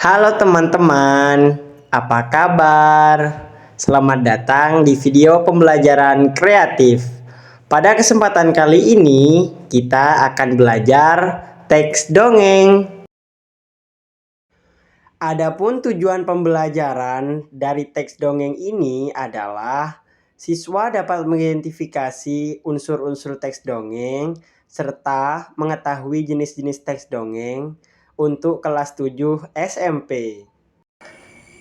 Halo teman-teman, apa kabar? Selamat datang di video pembelajaran kreatif. Pada kesempatan kali ini, kita akan belajar teks dongeng. Adapun tujuan pembelajaran dari teks dongeng ini adalah siswa dapat mengidentifikasi unsur-unsur teks dongeng serta mengetahui jenis-jenis teks dongeng untuk kelas 7 SMP.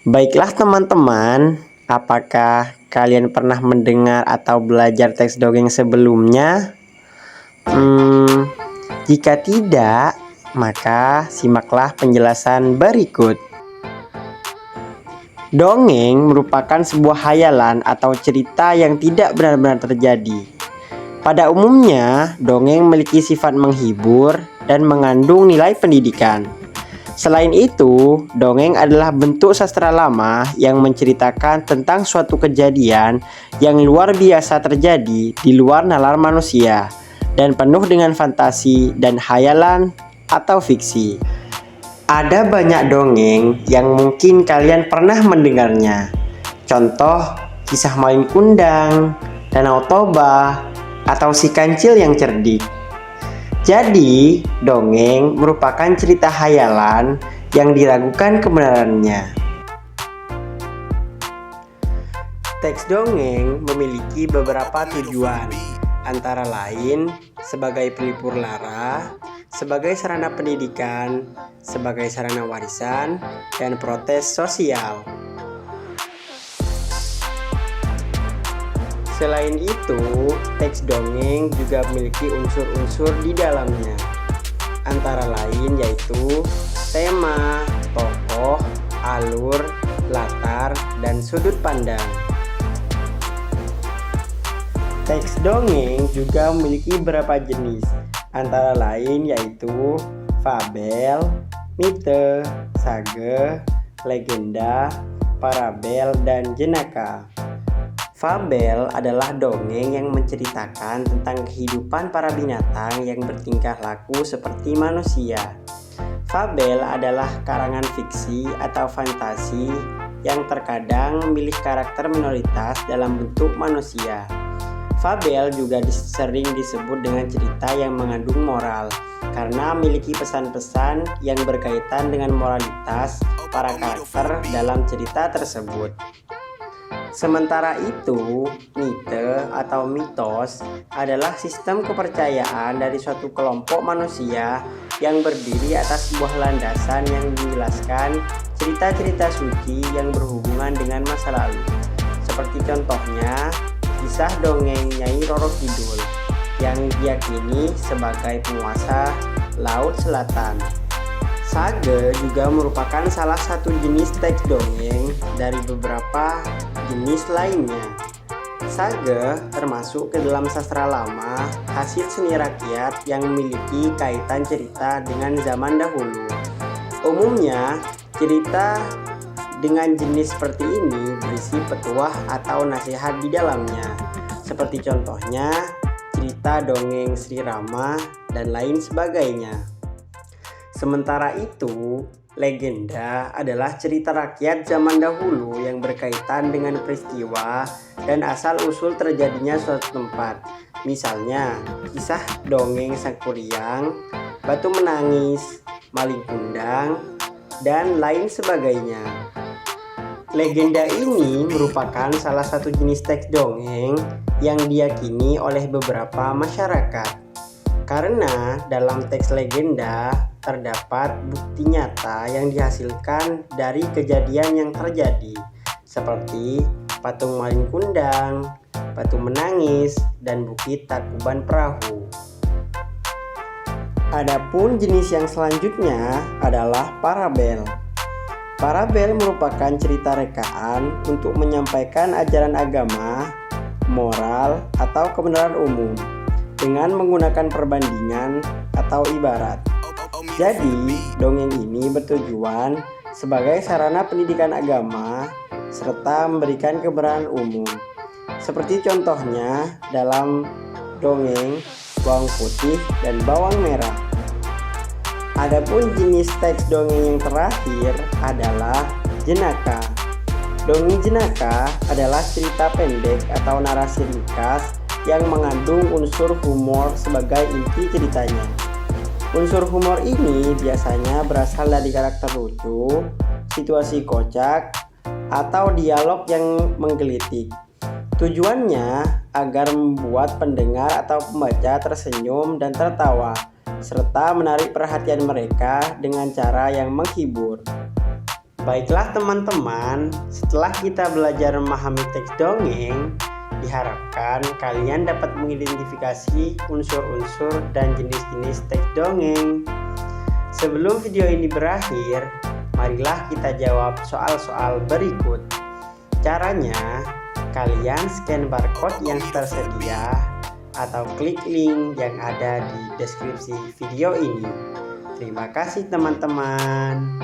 Baiklah teman-teman, apakah kalian pernah mendengar atau belajar teks dongeng sebelumnya? Jika tidak, maka simaklah penjelasan berikut. Dongeng merupakan sebuah hayalan atau cerita yang tidak benar-benar terjadi. Pada umumnya, dongeng memiliki sifat menghibur dan mengandung nilai pendidikan. Selain itu, dongeng adalah bentuk sastra lama yang menceritakan tentang suatu kejadian yang luar biasa terjadi di luar nalar manusia dan penuh dengan fantasi dan hayalan atau fiksi. Ada banyak dongeng yang mungkin kalian pernah mendengarnya. Contoh, kisah Malin Kundang, Danau Toba, atau Si Kancil yang Cerdik. Jadi, dongeng merupakan cerita hayalan yang diragukan kebenarannya. Teks dongeng memiliki beberapa tujuan, antara lain sebagai pelipur lara, sebagai sarana pendidikan, sebagai sarana warisan, dan protes sosial. Selain itu, teks dongeng juga memiliki unsur-unsur di dalamnya, antara lain yaitu tema, tokoh, alur, latar, dan sudut pandang. Teks dongeng juga memiliki beberapa jenis, antara lain yaitu fabel, mite, sage, legenda, parabel, dan jenaka. Fabel adalah dongeng yang menceritakan tentang kehidupan para binatang yang bertingkah laku seperti manusia. Fabel adalah karangan fiksi atau fantasi yang terkadang memilih karakter minoritas dalam bentuk manusia. Fabel juga sering disebut dengan cerita yang mengandung moral karena memiliki pesan-pesan yang berkaitan dengan moralitas para karakter dalam cerita tersebut. Sementara itu, mite atau mitos adalah sistem kepercayaan dari suatu kelompok manusia yang berdiri atas sebuah landasan yang menjelaskan cerita-cerita suci yang berhubungan dengan masa lalu. Seperti contohnya, kisah dongeng Nyai Roro Kidul yang diyakini sebagai penguasa Laut Selatan. Sage juga merupakan salah satu jenis teks dongeng dari beberapa jenis lainnya. Sage termasuk ke dalam sastra lama, hasil seni rakyat yang memiliki kaitan cerita dengan zaman dahulu. Umumnya, cerita dengan jenis seperti ini berisi petuah atau nasihat di dalamnya, seperti contohnya cerita dongeng Sri Rama dan lain sebagainya. Sementara itu, legenda adalah cerita rakyat zaman dahulu yang berkaitan dengan peristiwa dan asal-usul terjadinya suatu tempat. Misalnya, kisah dongeng Sang Kuryang, Batu Menangis, Malin Kundang, dan lain sebagainya. Legenda ini merupakan salah satu jenis teks dongeng yang diyakini oleh beberapa masyarakat. Karena dalam teks legenda terdapat bukti nyata yang dihasilkan dari kejadian yang terjadi, seperti patung Malin Kundang, Batu Menangis, dan Bukit Tangkuban Perahu. Adapun jenis yang selanjutnya adalah parabel. Parabel merupakan cerita rekaan untuk menyampaikan ajaran agama, moral, atau kebenaran umum dengan menggunakan perbandingan atau ibarat. Jadi, dongeng ini bertujuan sebagai sarana pendidikan agama serta memberikan kebenaran umum. Seperti contohnya dalam dongeng Bawang Putih dan Bawang Merah. Adapun jenis teks dongeng yang terakhir adalah jenaka. Dongeng jenaka adalah cerita pendek atau narasi ringkas yang mengandung unsur humor sebagai inti ceritanya. Unsur humor ini biasanya berasal dari karakter lucu, situasi kocak, atau dialog yang menggelitik. Tujuannya agar membuat pendengar atau pembaca tersenyum dan tertawa, serta menarik perhatian mereka dengan cara yang menghibur. Baiklah teman-teman, setelah kita belajar memahami teks dongeng, diharapkan kalian dapat mengidentifikasi unsur-unsur dan jenis-jenis teks dongeng. Sebelum video ini berakhir, marilah kita jawab soal-soal berikut. Caranya, kalian scan barcode yang tersedia atau klik link yang ada di deskripsi video ini. Terima kasih teman-teman.